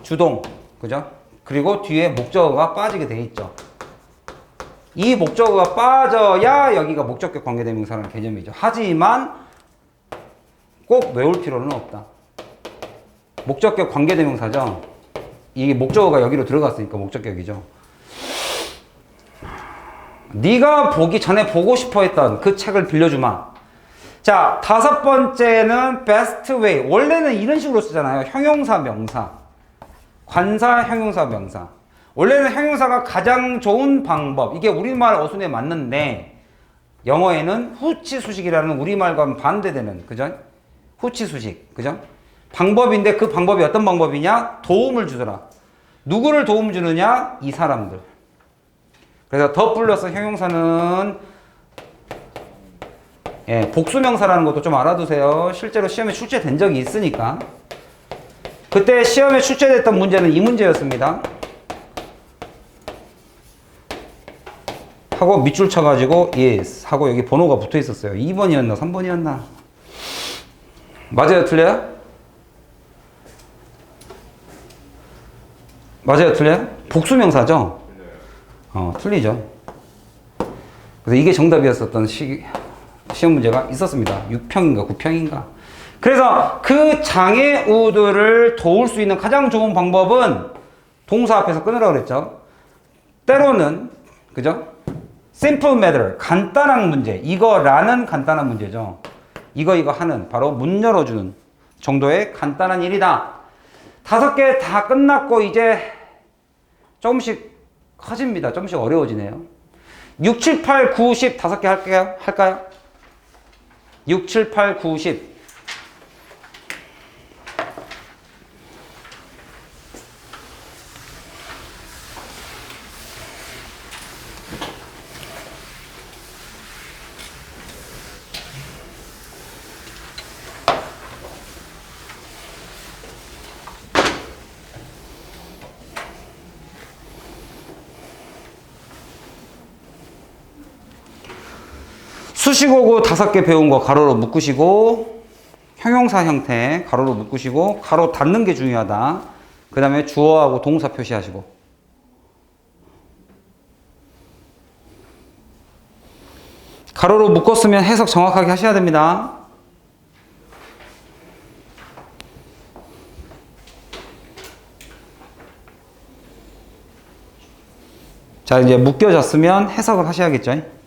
주동. 그죠? 그리고 뒤에 목적어가 빠지게 돼 있죠. 이 목적어가 빠져야 여기가 목적격 관계대명사라는 개념이죠. 하지만 꼭 외울 필요는 없다. 목적격 관계대명사죠. 이 목적어가 여기로 들어갔으니까 목적격이죠. 네가 보기 전에 보고 싶어 했던 그 책을 빌려주마. 자, 5번째는 best way. 원래는 이런 식으로 쓰잖아요. 형용사, 명사. 관사, 형용사, 명사. 원래는 형용사가 가장 좋은 방법. 이게 우리말 어순에 맞는데 영어에는 후치수식이라는 우리말과는 반대되는, 그죠? 후치수식, 그죠? 방법인데 그 방법이 어떤 방법이냐? 도움을 주더라. 누구를 도움 주느냐? 이 사람들. 그래서 더 플러스 형용사는 복수명사라는 것도 좀 알아두세요. 실제로 시험에 출제된 적이 있으니까. 그때 시험에 출제됐던 문제는 이 문제였습니다. 하고 밑줄 쳐가지고 yes 하고 여기 번호가 붙어 있었어요. 2번이었나 3번이었나? 맞아요, 틀려요? 맞아요, 틀려요? 복수명사죠? 틀리죠. 그래서 이게 정답이었었던 시험 문제가 있었습니다. 6평인가 9평인가. 그래서 그 장애우들을 도울 수 있는 가장 좋은 방법은 동사 앞에서 끊으라고 그랬죠. 때로는, 그죠? simple matter, 간단한 문제. 이거라는 간단한 문제죠. 이거 하는, 바로 문 열어주는 정도의 간단한 일이다. 5개 다 끝났고 이제 조금씩 커집니다. 조금씩 어려워지네요. 6, 7, 8, 9, 10 5개 할까요? 6, 7, 8, 9, 10. 수식어고 5개 배운 거 가로로 묶으시고, 형용사 형태 가로로 묶으시고, 가로 닫는 게 중요하다. 그 다음에 주어하고 동사 표시하시고. 가로로 묶었으면 해석 정확하게 하셔야 됩니다. 자, 이제 묶여졌으면 해석을 하셔야겠죠.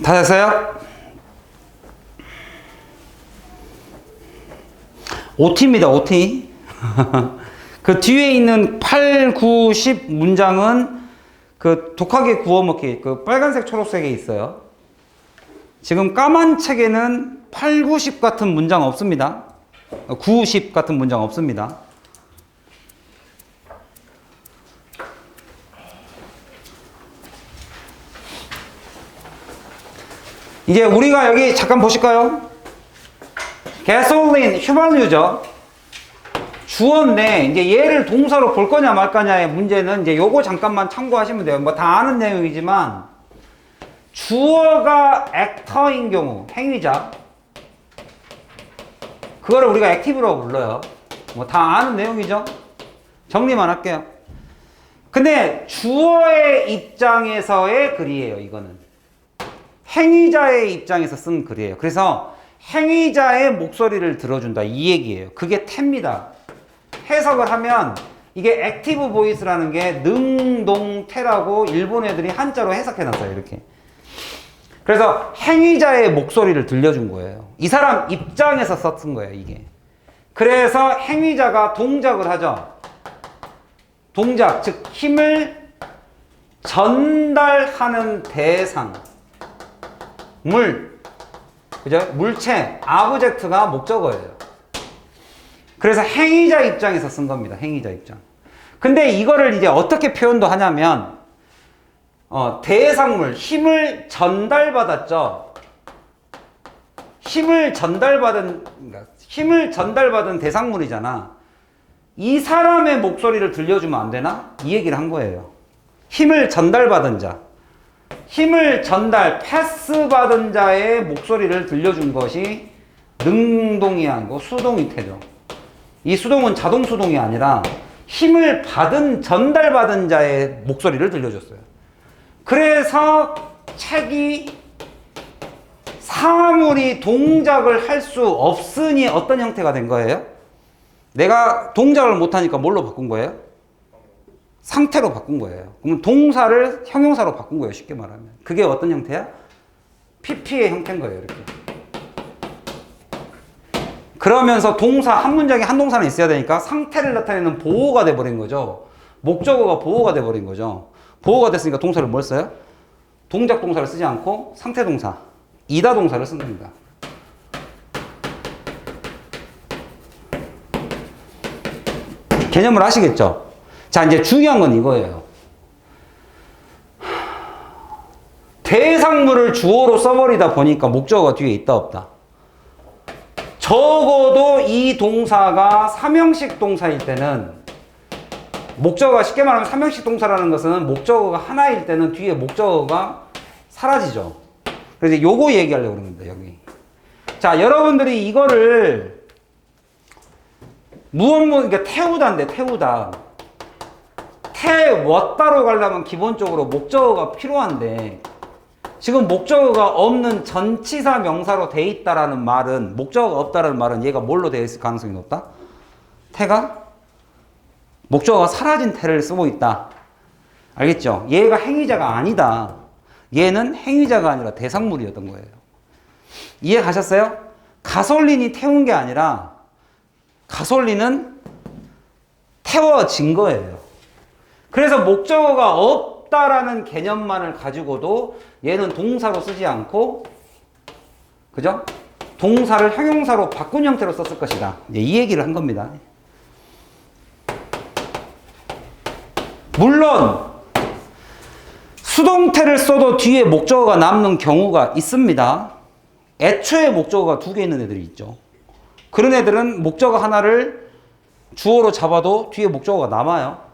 다 됐어요? OT입니다, OT. 그 뒤에 있는 8, 9, 10 문장은 그 독하게 구워먹기, 그 빨간색, 초록색에 있어요. 지금 까만 책에는 8, 9, 10 같은 문장 없습니다. 9, 10 같은 문장 없습니다. 이제 우리가 여기 잠깐 보실까요? gasoline, 휘발유죠. 주어인데, 이제 얘를 동사로 볼 거냐 말 거냐의 문제는 이제 요거 잠깐만 참고하시면 돼요. 뭐 다 아는 내용이지만, 주어가 액터인 경우, 행위자. 그거를 우리가 액티브라고 불러요. 뭐 다 아는 내용이죠? 정리만 할게요. 근데 주어의 입장에서의 글이에요, 이거는. 행위자의 입장에서 쓴 글이에요. 그래서 행위자의 목소리를 들어준다, 이 얘기예요. 그게 태입니다. 해석을 하면 이게 액티브 보이스라는 게 능동태라고 일본 애들이 한자로 해석해놨어요, 이렇게. 그래서 행위자의 목소리를 들려준 거예요. 이 사람 입장에서 썼은 거예요, 이게. 그래서 행위자가 동작을 하죠. 동작, 즉 힘을 전달하는 대상, 그죠? 물체, 아브젝트가 목적어예요. 그래서 행위자 입장에서 쓴 겁니다. 행위자 입장. 근데 이거를 이제 어떻게 표현도 하냐면, 대상물, 힘을 전달받았죠. 힘을 전달받은 대상물이잖아. 이 사람의 목소리를 들려주면 안 되나? 이 얘기를 한 거예요. 힘을 전달받은 자. 패스 받은 자의 목소리를 들려준 것이 능동이 아니고 수동이 태죠. 이 수동은 자동 수동이 아니라 힘을 전달받은 자의 목소리를 들려줬어요. 그래서 책이 사물이 동작을 할 수 없으니 어떤 형태가 된 거예요? 내가 동작을 못하니까 뭘로 바꾼 거예요? 상태로 바꾼 거예요. 그러면 동사를 형용사로 바꾼 거예요, 쉽게 말하면. 그게 어떤 형태야? PP의 형태인 거예요, 이렇게. 그러면서 동사, 한 문장에 한 동사는 있어야 되니까 상태를 나타내는 보호가 돼버린 거죠. 목적어가 보호가 돼버린 거죠. 보호가 됐으니까 동사를 뭘 써요? 동작 동사를 쓰지 않고 상태 동사, 이다 동사를 쓴 겁니다. 개념을 아시겠죠? 자, 이제 중요한 건 이거예요. 대상물을 주어로 써버리다 보니까 목적어가 뒤에 있다 없다. 적어도 이 동사가 삼형식 동사일 때는, 목적어가 쉽게 말하면 삼형식 동사라는 것은 목적어가 하나일 때는 뒤에 목적어가 사라지죠. 그래서 요거 얘기하려고 그러는 겁니다, 여기. 자, 여러분들이 이거를 그러니까 태우다인데, 태웠다로 가려면 기본적으로 목적어가 필요한데, 지금 목적어가 없는 전치사 명사로 돼 있다라는 말은, 목적어가 없다라는 말은 얘가 뭘로 되어 있을 가능성이 높다? 태가? 목적어가 사라진 태를 쓰고 있다. 알겠죠? 얘가 행위자가 아니다. 얘는 행위자가 아니라 대상물이었던 거예요. 이해 가셨어요? 가솔린이 태운 게 아니라 가솔린은 태워진 거예요. 그래서 목적어가 없다라는 개념만을 가지고도 얘는 동사로 쓰지 않고, 그죠? 동사를 형용사로 바꾼 형태로 썼을 것이다. 이 얘기를 한 겁니다. 물론 수동태를 써도 뒤에 목적어가 남는 경우가 있습니다. 애초에 목적어가 2개 있는 애들이 있죠. 그런 애들은 목적어 하나를 주어로 잡아도 뒤에 목적어가 남아요.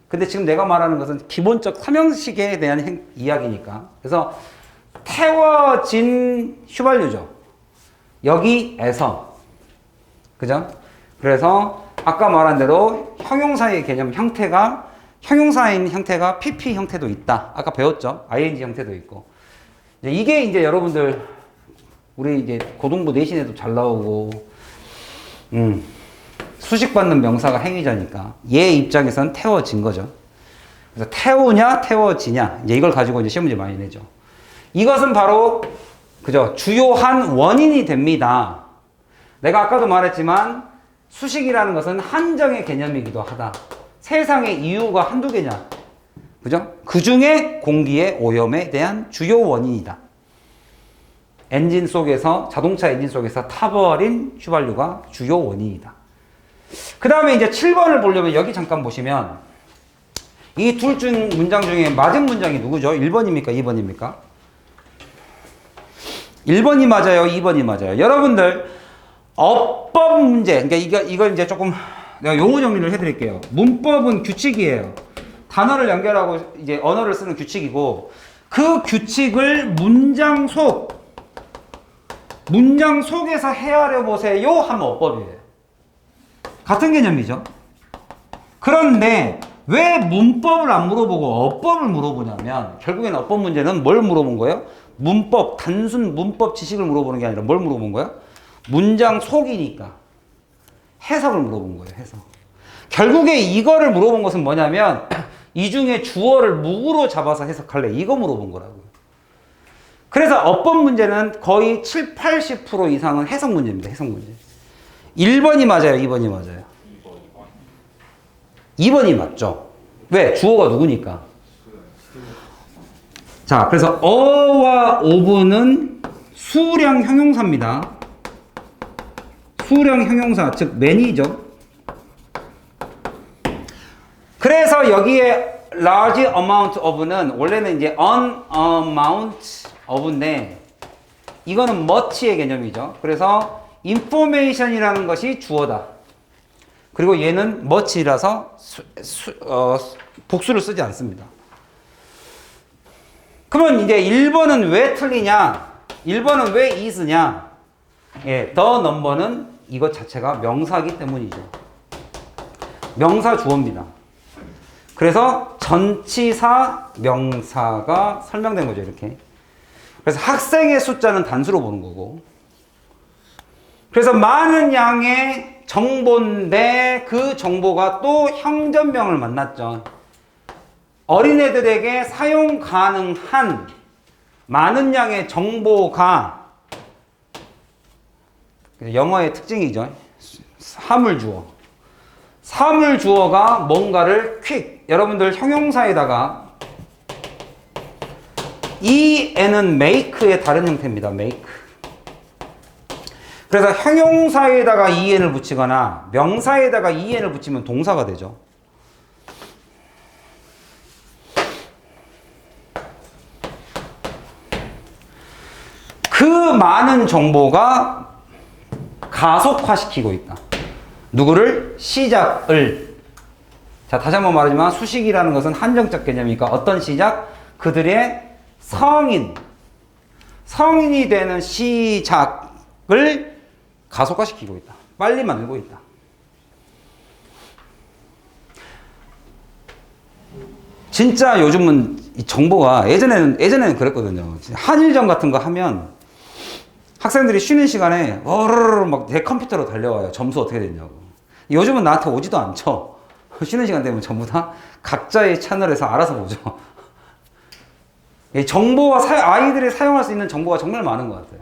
근데 지금 내가 말하는 것은 기본적 삼형식에 대한 이야기니까. 그래서 태워진 휘발유죠. 여기에서. 그죠? 그래서 아까 말한 대로 형용사의 개념 형용사인 형태가 PP 형태도 있다. 아까 배웠죠? ING 형태도 있고. 이게 이제 여러분들, 우리 이제 고등부 내신에도 잘 나오고, 수식받는 명사가 행위자니까 얘 입장에서는 태워진 거죠. 그래서 태우냐 태워지냐, 이제 이걸 가지고 이제 시험 문제 많이 내죠. 이것은 바로 그죠? 주요한 원인이 됩니다. 내가 아까도 말했지만 수식이라는 것은 한정의 개념이기도 하다. 세상의 이유가 한두 개냐. 그죠? 그 중에 공기의 오염에 대한 주요 원인이다. 엔진 속에서, 자동차 엔진 속에서 타버린 휘발유가 주요 원인이다. 그 다음에 이제 7번을 보려면 여기 잠깐 보시면 이 둘 중 문장 중에 맞은 문장이 누구죠? 1번입니까? 2번입니까? 1번이 맞아요? 2번이 맞아요? 여러분들 어법 문제, 그러니까 이거 이제 조금 내가 용어 정리를 해드릴게요. 문법은 규칙이에요. 단어를 연결하고 이제 언어를 쓰는 규칙이고 그 규칙을 문장 속에서 헤아려 보세요 하면 어법이에요. 같은 개념이죠. 그런데 왜 문법을 안 물어보고 어법을 물어보냐면 결국엔 어법 문제는 뭘 물어본 거예요? 문법, 단순 문법 지식을 물어보는 게 아니라 뭘 물어본 거예요? 문장 속이니까 해석을 물어본 거예요. 해석. 결국에 이거를 물어본 것은 뭐냐면 이 중에 주어를 무구로 잡아서 해석할래 이거 물어본 거라고요. 그래서 어법 문제는 거의 7, 80% 이상은 해석 문제입니다. 해석 문제. 1번이 맞아요? 2번이 맞아요? 2번이 맞죠. 왜? 주어가 누구니까. 자, 그래서 어와 오브는 수량 형용사입니다. 수량 형용사, 즉 many죠. 그래서 여기에 large amount of는 원래는 이제 an amount of인데 이거는 much의 개념이죠. 그래서 information이라는 것이 주어다. 그리고 얘는 much이라서 복수를 쓰지 않습니다. 그러면 이제 1번은 왜 틀리냐? 1번은 왜 is냐? 예, the number는 이것 자체가 명사이기 때문이죠. 명사 주어입니다. 그래서 전치사 명사가 설명된 거죠, 이렇게. 그래서 학생의 숫자는 단수로 보는 거고. 그래서 많은 양의 정보인데 그 정보가 또 형전명을 만났죠. 어린애들에게 사용 가능한 많은 양의 정보가 영어의 특징이죠. 사물주어. 사물주어가 뭔가를 quick. 여러분들 형용사에다가 이 애는 make의 다른 형태입니다. make. 그래서 형용사에다가 en을 붙이거나 명사에다가 en을 붙이면 동사가 되죠. 그 많은 정보가 가속화시키고 있다. 누구를? 시작을. 자, 다시 한번 말하지만 수식이라는 것은 한정적 개념이니까 어떤 시작? 그들의 성인이 되는 시작을 가속화시키고 있다. 빨리 만들고 있다. 진짜 요즘은 이 정보가 예전에는 그랬거든요. 한일전 같은 거 하면 학생들이 쉬는 시간에 막 내 컴퓨터로 달려와요. 점수 어떻게 됐냐고. 요즘은 나한테 오지도 않죠. 쉬는 시간 되면 전부 다 각자의 채널에서 알아서 보죠. 정보와 아이들이 사용할 수 있는 정보가 정말 많은 것 같아요.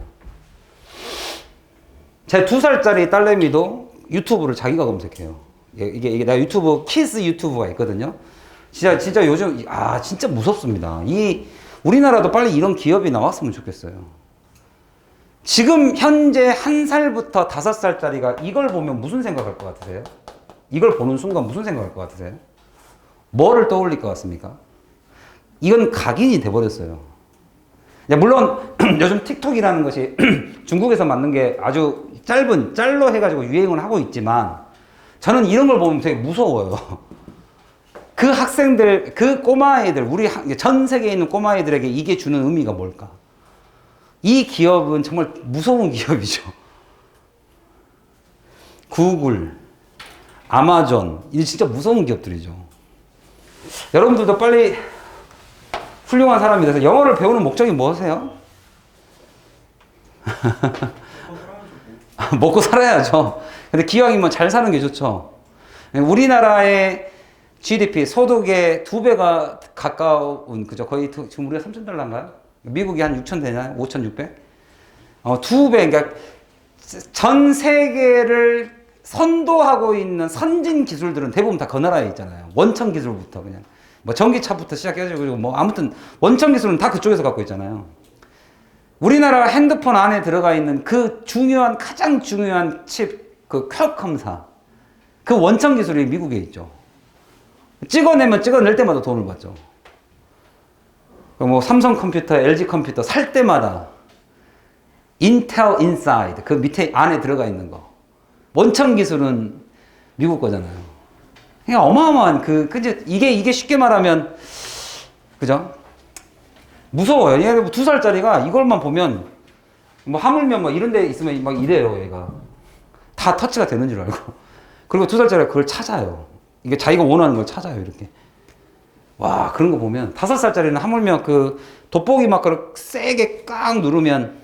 제 2살짜리 딸내미도 유튜브를 자기가 검색해요. 이게 나 유튜브, 키스 유튜브가 있거든요. 진짜 요즘, 진짜 무섭습니다. 우리나라도 빨리 이런 기업이 나왔으면 좋겠어요. 지금 현재 1살부터 5살짜리가 이걸 보면 무슨 생각할 것 같으세요? 이걸 보는 순간 무슨 생각할 것 같으세요? 뭐를 떠올릴 것 같습니까? 이건 각인이 돼버렸어요. 물론 요즘 틱톡이라는 것이 중국에서 만든 게 아주 짤로 해가지고 유행을 하고 있지만 저는 이런 걸 보면 되게 무서워요. 그 학생들, 그 꼬마애들, 우리 전 세계에 있는 꼬마애들에게 이게 주는 의미가 뭘까? 이 기업은 정말 무서운 기업이죠. 구글, 아마존, 이게 진짜 무서운 기업들이죠. 여러분들도 빨리 훌륭한 사람이 돼서 영어를 배우는 목적이 무엇이세요? 먹고 살아야죠. 근데 기왕이면 잘 사는 게 좋죠. 우리나라의 GDP, 소득의 2배가 가까운, 그죠? 거의 지금 우리가 $3,000인가요? 미국이 한 6천 되나요? 5,600? 2배. 그러니까 전 세계를 선도하고 있는 선진 기술들은 대부분 다 그 나라에 있잖아요. 원천 기술부터 그냥. 뭐 전기차부터 시작해가지고, 그리고 뭐 아무튼 원천 기술은 다 그쪽에서 갖고 있잖아요. 우리나라 핸드폰 안에 들어가 있는 그 중요한, 가장 중요한 칩, 그 퀄컴사. 그 원천 기술이 미국에 있죠. 찍어내면 찍어낼 때마다 돈을 받죠. 뭐 삼성 컴퓨터, LG 컴퓨터 살 때마다 인텔 인사이드 그 밑에 안에 들어가 있는 거 원천 기술은 미국 거잖아요. 그냥 어마어마한 그제 이게 쉽게 말하면 그죠? 무서워요. 얘가 2살짜리가 이걸만 보면 뭐 하물며 뭐 이런 데 있으면 막 이래요. 얘가 다 터치가 되는 줄 알고. 그리고 2살짜리가 그걸 찾아요. 이게 자기가 원하는 걸 찾아요. 이렇게. 와, 그런 거 보면 5살짜리는 하물며 그 돋보기 마커를 세게 꽉 누르면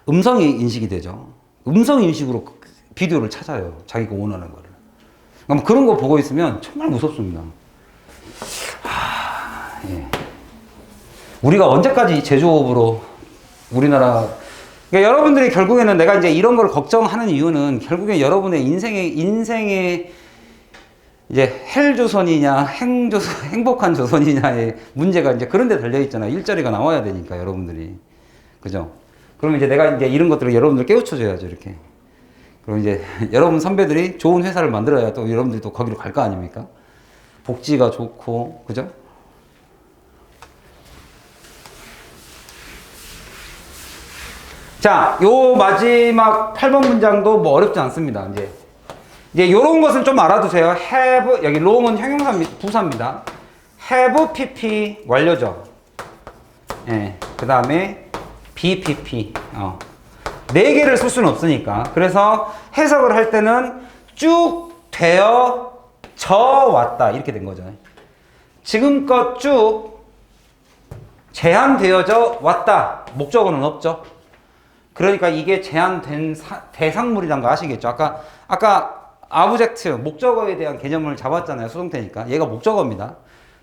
음성이 인식이 되죠. 음성 인식으로 비디오를 찾아요. 자기가 원하는 거를. 그럼 그런 거 보고 있으면 정말 무섭습니다. 예. 우리가 언제까지 제조업으로 우리나라 그러니까 여러분들이 결국에는 내가 이제 이런 걸 걱정하는 이유는 결국에 여러분의 인생의 이제 헬조선이냐 행복한 조선이냐의 문제가 이제 그런 데 달려 있잖아요. 일자리가 나와야 되니까 여러분들이. 그죠? 그러면 이제 내가 이제 이런 것들을 여러분들 깨우쳐 줘야죠, 이렇게. 그럼 이제 여러분 선배들이 좋은 회사를 만들어야 또 여러분들이 또 거기로 갈 거 아닙니까? 복지가 좋고, 그죠? 자, 요 마지막 8번 문장도 뭐 어렵지 않습니다. 이제 요런 것은 좀 알아두세요. have, 여기 long은 형용사, 부사입니다. have pp 완료죠. 예. 그 다음에 bpp. 4개를 쓸 수는 없으니까. 그래서 해석을 할 때는 쭉 되어져 왔다. 이렇게 된 거죠. 지금껏 쭉 제한되어져 왔다. 목적어는 없죠. 그러니까 이게 제한된 대상물이란 거 아시겠죠? 아까 아브젝트, 목적어에 대한 개념을 잡았잖아요. 수동태니까. 얘가 목적어입니다.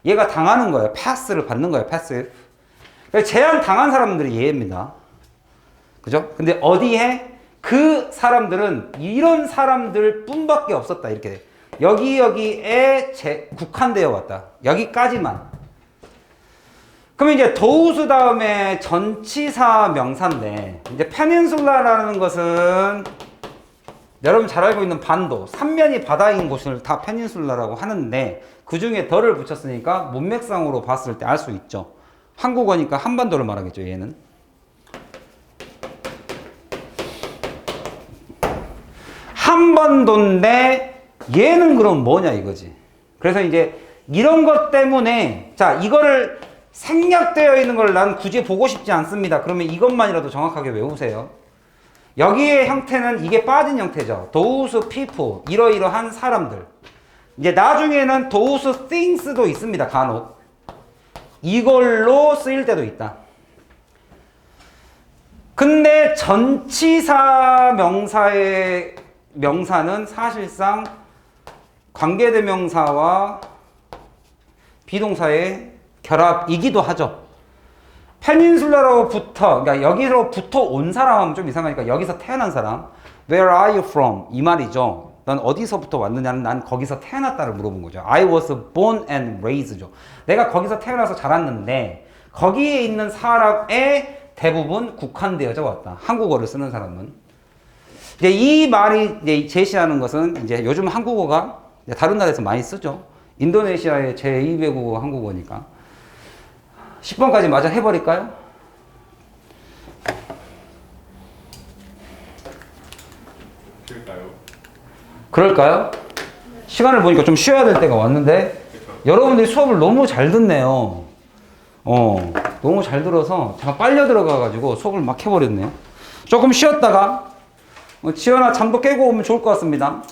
얘가 당하는 거예요. 패스를 받는 거예요. 패스. 제한 당한 사람들이 얘입니다. 그죠? 근데 어디에 그 사람들은 이런 사람들 뿐밖에 없었다. 이렇게 돼. 여기에 국한되어 왔다. 여기까지만. 그러면 이제 those 다음에 전치사 명사인데 이제 페닌슐라라는 것은 여러분 잘 알고 있는 반도, 삼면이 바다인 곳을 다 페닌슐라라고 하는데 그 중에 더를 붙였으니까 문맥상으로 봤을 때 알 수 있죠. 한국어니까 한반도를 말하겠죠, 얘는. 한반도인데 얘는 그럼 뭐냐 이거지. 그래서 이제 이런 것 때문에 자, 이거를 생략되어 있는 걸 난 굳이 보고 싶지 않습니다. 그러면 이것만이라도 정확하게 외우세요. 여기의 형태는 이게 빠진 형태죠. those people, 이러이러한 사람들. 이제 나중에는 those things도 있습니다. 간혹. 이걸로 쓰일 때도 있다. 근데 전치사 명사는 사실상 관계대명사와 비동사의 결합이기도 하죠. 페닌슐라로부터, 그러니까 여기로부터 온 사람 하면 좀 이상하니까 여기서 태어난 사람, Where are you from? 이 말이죠. 넌 어디서부터 왔느냐는 난 거기서 태어났다를 물어본 거죠. I was born and raised죠. 내가 거기서 태어나서 자랐는데 거기에 있는 사람의 대부분 국한되어져 왔다. 한국어를 쓰는 사람은. 이제 이 말이 이제 제시하는 것은 이제 요즘 한국어가 다른 나라에서 많이 쓰죠. 인도네시아의 제2외국어 한국어니까. 10번까지 마저 해버릴까요? 그럴까요? 시간을 보니까 좀 쉬어야 될 때가 왔는데 여러분들이 수업을 너무 잘 듣네요. 너무 잘 들어서 잠깐 빨려 들어가가지고 수업을 막 해버렸네요. 조금 쉬었다가 지연아 잠도 깨고 오면 좋을 것 같습니다.